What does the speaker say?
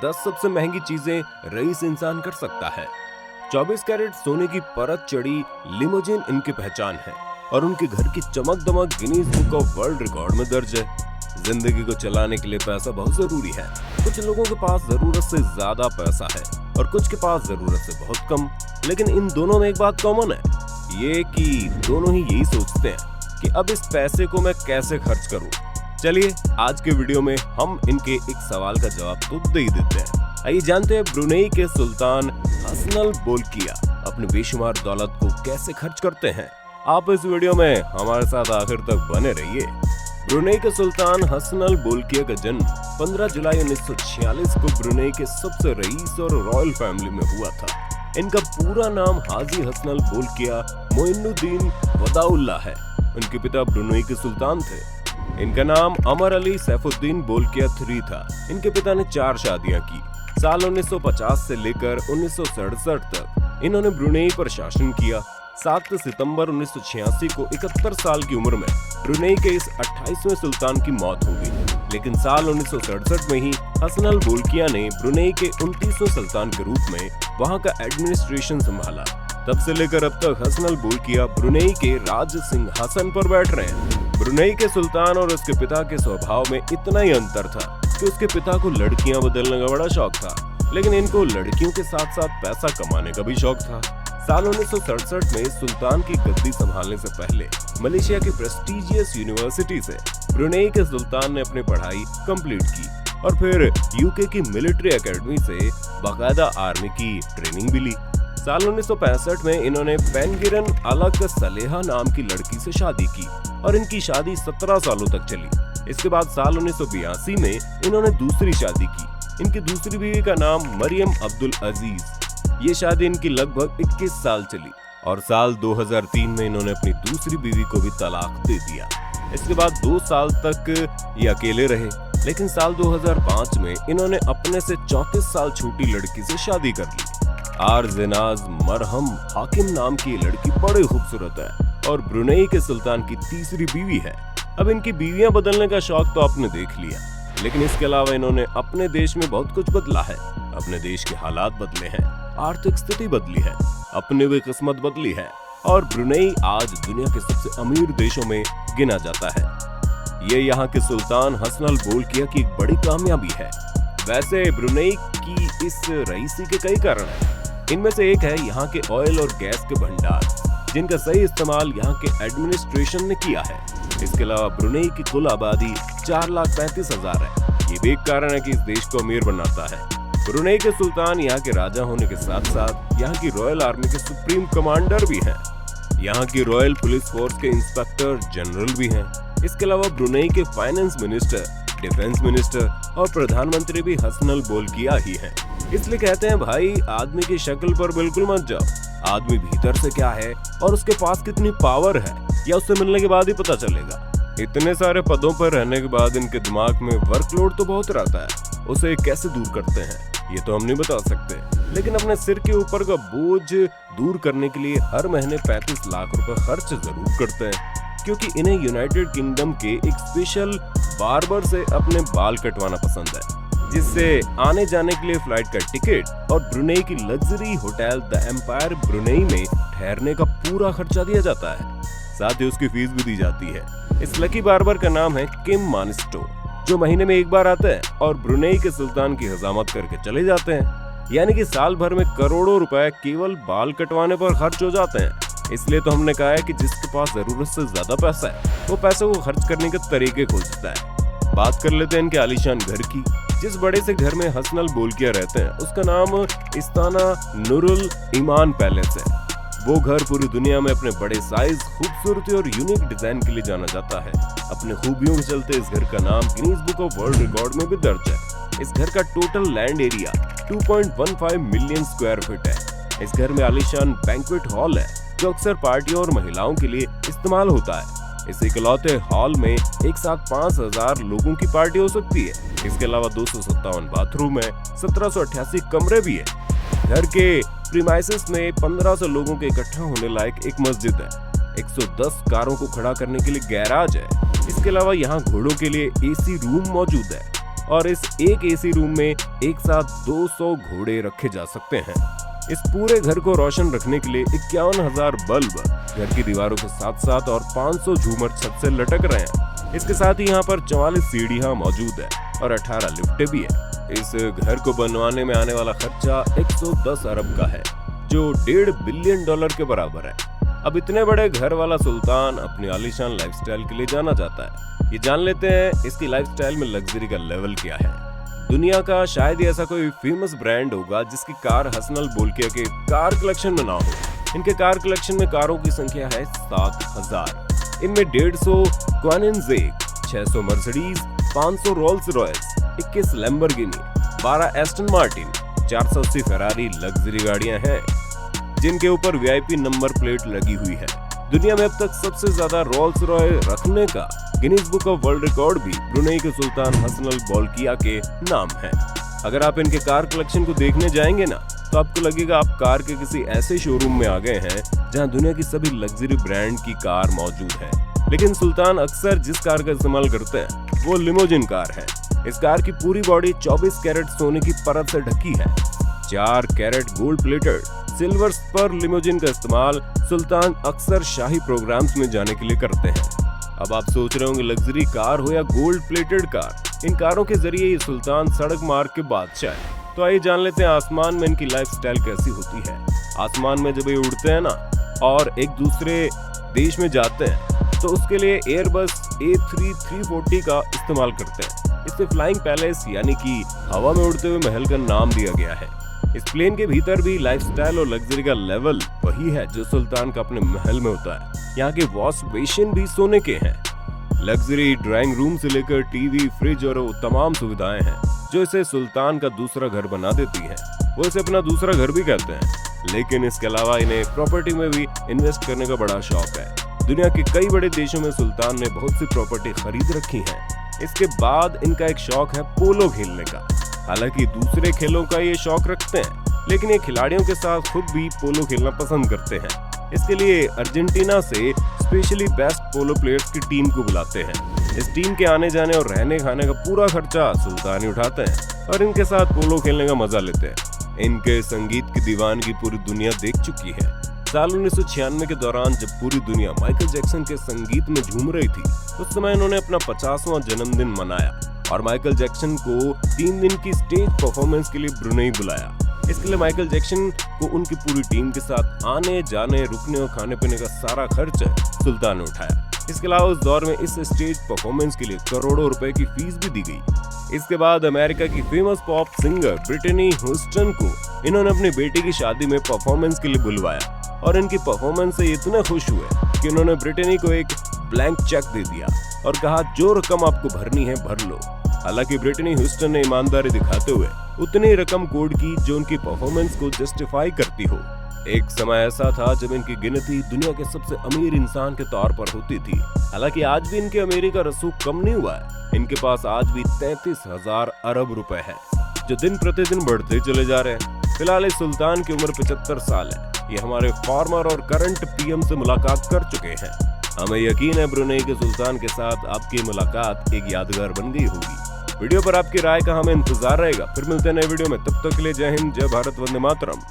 10 सबसे महंगी चीजें रईस इंसान कर सकता है। 24 कैरेट सोने की परत चढ़ी लिमोजिन इनकी पहचान है और उनके घर की चमक दमक Guinness book of world record में दर्ज है। जिंदगी को चलाने के लिए पैसा बहुत जरूरी है। कुछ लोगों के पास जरूरत से ज्यादा पैसा है और कुछ के पास जरूरत से बहुत कम, लेकिन इन दोनों में एक बात कॉमन है, ये कि दोनों ही यही सोचते हैं कि अब इस पैसे को मैं कैसे खर्च करूं। चलिए आज के वीडियो में हम इनके एक सवाल का जवाब तो दे ही देते हैं। आइए जानते हैं ब्रुनेई के सुल्तान हसन बोल्किया अपनी बेशुमार दौलत को कैसे खर्च करते हैं। आप इस वीडियो में हमारे साथ आखिर तक बने रहिए। ब्रुनेई के सुल्तान हसन बोल्किया का जन्म 15 जुलाई 1946 को ब्रुनेई के सबसे रईस और रॉयल फैमिली में हुआ था। इनका पूरा नाम हाजी हसन बोल्किया मोइनुद्दीन वदाउल्ला है। उनके पिता ब्रुनेई के सुल्तान थे। इनका नाम अमर अली सैफुद्दीन बोल्किया III था। इनके पिता ने 4 शादियां की। साल 1950 से लेकर 1967 तक इन्होंने ब्रुनेई पर शासन किया। 7 सितंबर 1986 को 71 साल की उम्र में ब्रुनेई के इस 28वें सुल्तान की मौत हो गई। लेकिन साल 1967 में ही हसन बोल्किया ने ब्रुनेई के 29वें सुल्तान के रूप में वहां का एडमिनिस्ट्रेशन संभाला। तब से लेकर अब तक हसन बोल्किया ब्रुनेई के राज सिंहासन पर बैठ रहे हैं। ब्रुनेई के सुल्तान और उसके पिता के स्वभाव में इतना ही अंतर था कि उसके पिता को लड़कियां बदलने का बड़ा शौक था, लेकिन इनको लड़कियों के साथ साथ पैसा कमाने का भी शौक था। साल 1967 में सुल्तान की गद्दी संभालने से पहले मलेशिया की प्रेस्टिजियस यूनिवर्सिटी से ब्रुनेई के सुल्तान ने अपनी पढ़ाई कंप्लीट की और फिर यूके की मिलिट्री एकेडमी से बाकायदा आर्मी की ट्रेनिंग भी ली। साल 1965 में इन्होंने पेंगिरन अलक सलेहा नाम की लड़की से शादी की और इनकी शादी 17 सालों तक चली। इसके बाद साल 1982 में इन्होंने दूसरी शादी की। इनकी दूसरी बीवी का नाम मरियम अब्दुल अजीज। ये शादी इनकी लगभग 21 साल चली और साल 2003 में इन्होंने अपनी दूसरी बीवी को भी तलाक दे दिया। इसके बाद 2 साल तक ये अकेले रहे, लेकिन साल 2005 में इन्होंने अपने से 34 साल छोटी लड़की से शादी कर ली। आरजेनाज मरहम हाकिम नाम की लड़की बड़ी खूबसूरत है और ब्रुनेई के सुल्तान की तीसरी बीवी है। अब इनकी बीवियां बदलने का शौक तो आपने देख लिया, लेकिन इसके अलावा इन्होंने अपने देश में बहुत कुछ बदला है। अपने देश के हालात बदले हैं, आर्थिक स्थिति बदली है, अपनी भी किस्मत बदली है और ब्रुनेई आज दुनिया के सबसे अमीर देशों में गिना जाता है। ये यहाँ के सुल्तान हसन बोल्किया की एक बड़ी कामयाबी है। वैसे ब्रुनेई की इस रईसी के कई कारण हैं। इनमें से एक है यहाँ के ऑयल और गैस के भंडार, जिनका सही इस्तेमाल यहाँ के एडमिनिस्ट्रेशन ने किया है। इसके अलावा ब्रुनेई की कुल आबादी 4,35,000 है। ये भी एक कारण है कि इस देश को अमीर बनाता है। ब्रुनेई के सुल्तान यहाँ के राजा होने के साथ साथ यहाँ की रॉयल आर्मी के सुप्रीम कमांडर भी हैं। यहाँ की रॉयल पुलिस फोर्स के इंस्पेक्टर जनरल भी हैं। इसके अलावा ब्रुनेई के फाइनेंस मिनिस्टर, डिफेंस मिनिस्टर और प्रधानमंत्री भी हसन बोल्किया ही हैं। इसलिए कहते हैं भाई, आदमी की शक्ल पर बिल्कुल मत जाओ, आदमी भीतर से क्या है और उसके पास कितनी पावर है या उससे मिलने के बाद ही पता चलेगा। इतने सारे पदों पर रहने के बाद इनके दिमाग में वर्कलोड तो बहुत रहता है, उसे कैसे दूर करते हैं ये तो हम नहीं बता सकते, लेकिन अपने सिर के ऊपर का बोझ दूर करने के लिए हर महीने 35 लाख रुपए खर्च जरूर करते हैं, क्योंकि इन्हें यूनाइटेड किंगडम के एक स्पेशल बार्बर से अपने बाल कटवाना पसंद है, जिससे आने जाने के लिए फ्लाइट का टिकट और ब्रुनेई की luxury hotel the Empire Brunei में ठहरने का पूरा खर्चा दिया जाता है। साथ ही उसकी फीस भी दी जाती है। इस लकी बार्बर का नाम है किम मानिस्टो, जो महीने में एक बार आते हैं और ब्रुनेई के सुल्तान की हजामत करके चले जाते हैं। यानी कि साल भर में करोड़ों रुपए केवल बाल कटवाने पर खर्च हो जाते हैं। इसलिए तो हमने कहा है कि जिसके पास जरूरत से ज्यादा पैसा है वो पैसे को खर्च करने के तरीके खोजता है। बात कर लेते हैं इनके आलीशान घर की। जिस बड़े से घर में हसन बोल्किया रहते हैं उसका नाम इस्ताना नूरुल ईमान पैलेस है। वो घर पूरी दुनिया में अपने बड़े साइज, खूबसूरती और यूनिक डिजाइन के लिए जाना जाता है। अपने खूबियों के चलते इस घर का नाम Guinness book of world record में भी दर्ज है। इस घर का total land area 2.15 million square feet है। इस घर में आलीशान बैंक्वेट हॉल है जो अक्सर पार्टियों और महिलाओं के लिए इस्तेमाल होता है। इस इकलौते हॉल में एक साथ 5,000 लोगों की पार्टी हो सकती है। इसके अलावा 257 बाथरूम है, 1788 कमरे भी है। घर के प्रीमाइसेस में 1500 लोगों के इकट्ठा होने लायक एक मस्जिद है। 110 कारों को खड़ा करने के लिए गैराज है। इसके अलावा यहाँ घोड़ों के लिए एसी रूम मौजूद है और इस एक एसी रूम में एक साथ 200 घोड़े रखे जा सकते हैं। इस पूरे घर को रोशन रखने के लिए 51,000 बल्ब घर की दीवारों के साथ साथ और 500 झूमर छत से लटक रहे हैं। इसके साथ ही यहाँ पर 44 सीढ़ियां मौजूद है और 18 लिफ्टें भी है। इस घर को बनवाने में आने वाला खर्चा 110 अरब का है, जो $1.5 बिलियन के बराबर है। अब इतने बड़े घर वाला सुल्तान अपनी आलीशान लाइफस्टाइल के लिए जाना जाता है। ये जान लेते हैं इसकी लाइफस्टाइल में लग्जरी का लेवल क्या है। दुनिया का शायद ही ऐसा कोई फेमस ब्रांड होगा जिसकी कार हसनल बोल्किया के कार कलेक्शन में ना हो। इनके कार कलेक्शन में कारों की संख्या है 7,000। इनमें 150 Koenigsegg, 600 Mercedes, 500 Rolls Royces, 21 Lamborghini, 12 Aston Martin, 480 Ferrari luxury गाड़ियां हैं जिनके ऊपर वीआईपी नंबर प्लेट लगी हुई है। दुनिया में अब तक सबसे ज्यादा रोल्स रॉयल रखने का Guinness book of world record भी ब्रुनेई के सुल्तान हसनल बोल्किया के नाम है। अगर आप इनके कार कलेक्शन को देखने जाएंगे ना, तो आपको लगेगा आप कार के किसी ऐसे शोरूम में आ गए हैं जहां दुनिया की सभी लग्जरी ब्रांड की कार मौजूद है। लेकिन सुल्तान अक्सर जिस कार का इस्तेमाल करते हैं वो लिमोजिन कार है। इस कार की पूरी बॉडी 24 कैरेट सोने की परत से ढकी है। 4 carat gold plated Silver Spur limousine का इस्तेमाल सुल्तान अक्सर शाही प्रोग्राम्स में जाने के लिए करते हैं। अब आप सोच रहे होंगे लग्जरी कार हो या गोल्ड प्लेटेड कार, इन कारों के जरिए ये सुल्तान सड़क मार्ग के बादशाह है। तो आइए जान लेते हैं आसमान में इनकी लाइफस्टाइल कैसी होती है। आसमान में जब ये उड़ते हैं ना और एक दूसरे देश में जाते हैं तो उसके लिए एयरबस A340 का इस्तेमाल करते हैं। इसे फ्लाइंग पैलेस यानी कि हवा में उड़ते हुए महल का नाम दिया गया है। इस प्लेन के भीतर भी लाइफस्टाइल और लग्जरी का लेवल वही है जो सुल्तान का अपने महल में होता है। यहाँ के वॉश बेसिन भी सोने के हैं। लग्जरी ड्राइंग रूम से लेकर टीवी, फ्रिज और तमाम सुविधाएं हैं जो इसे सुल्तान का दूसरा घर बना देती है। वो इसे अपना दूसरा घर भी कहते हैं। लेकिन इसके अलावा इन्हें प्रॉपर्टी में भी इन्वेस्ट करने का बड़ा शौक है। दुनिया के कई बड़े देशों में सुल्तान ने बहुत सी प्रॉपर्टी खरीद रखी है। इसके बाद इनका एक शौक है पोलो खेलने का। हालांकि दूसरे खेलों का ये शौक रखते हैं, लेकिन ये खिलाड़ियों के साथ खुद भी पोलो खेलना पसंद करते हैं। इसके लिए अर्जेंटीना से स्पेशली बेस्ट पोलो प्लेयर्स की टीम को बुलाते हैं। इस टीम के आने जाने और रहने खाने का पूरा खर्चा सुल्तान ही उठाते हैं और इनके साथ पोलो खेलने का मजा लेते हैं। इनके संगीत की दीवानगी पूरी दुनिया देख चुकी है। साल 1996 के दौरान जब पूरी दुनिया माइकल जैक्सन के संगीत में झूम रही थी, उस समय इन्होंने अपना 50वां जन्मदिन मनाया और माइकल जैक्सन को 3 दिन की स्टेज परफॉर्मेंस के लिए ब्रुनेई बुलाया। इसके लिए माइकल जैक्सन को उनकी पूरी टीम के साथ आने जाने, रुकने और खाने पीने का सारा खर्च सुल्तान ने उठाया। इसके अलावा उस दौर में इस स्टेज परफॉर्मेंस के लिए करोड़ों रुपए की फीस भी दी गई। इसके बाद अमेरिका की famous pop singer Britney Houston को इन्होंने अपनी बेटी की शादी में परफॉर्मेंस के लिए बुलवाया और इनकी परफॉर्मेंस से इतने खुश हुए कि उन्होंने ब्रिटनी को एक ब्लैंक चेक दे दिया और कहा जो रकम आपको भरनी है भर लो। हालांकि ब्रिटनी ह्यूस्टन ने ईमानदारी दिखाते हुए उतनी रकम कोड की जो उनकी परफॉर्मेंस को जस्टिफाई करती हो। एक समय ऐसा था जब इनकी गिनती दुनिया के सबसे अमीर इंसान के तौर पर होती थी। हालांकि आज भी इनके अमीरी का रसूख कम नहीं हुआ है। इनके पास आज भी 33,000 अरब रुपए है जो दिन प्रतिदिन बढ़ते चले जा रहे हैं। फिलहाल इस सुल्तान की उम्र 75 साल है। ये हमारे फॉर्मर और करंट पीएम से मुलाकात कर चुके हैं। हमें यकीन है ब्रुनेई के सुल्तान के साथ आपकी मुलाकात एक यादगार बन गई होगी। वीडियो पर आपकी राय का हमें इंतजार रहेगा। फिर मिलते हैं नए वीडियो में, तब तक के लिए जय हिंद, जय भारत, वंदे मातरम।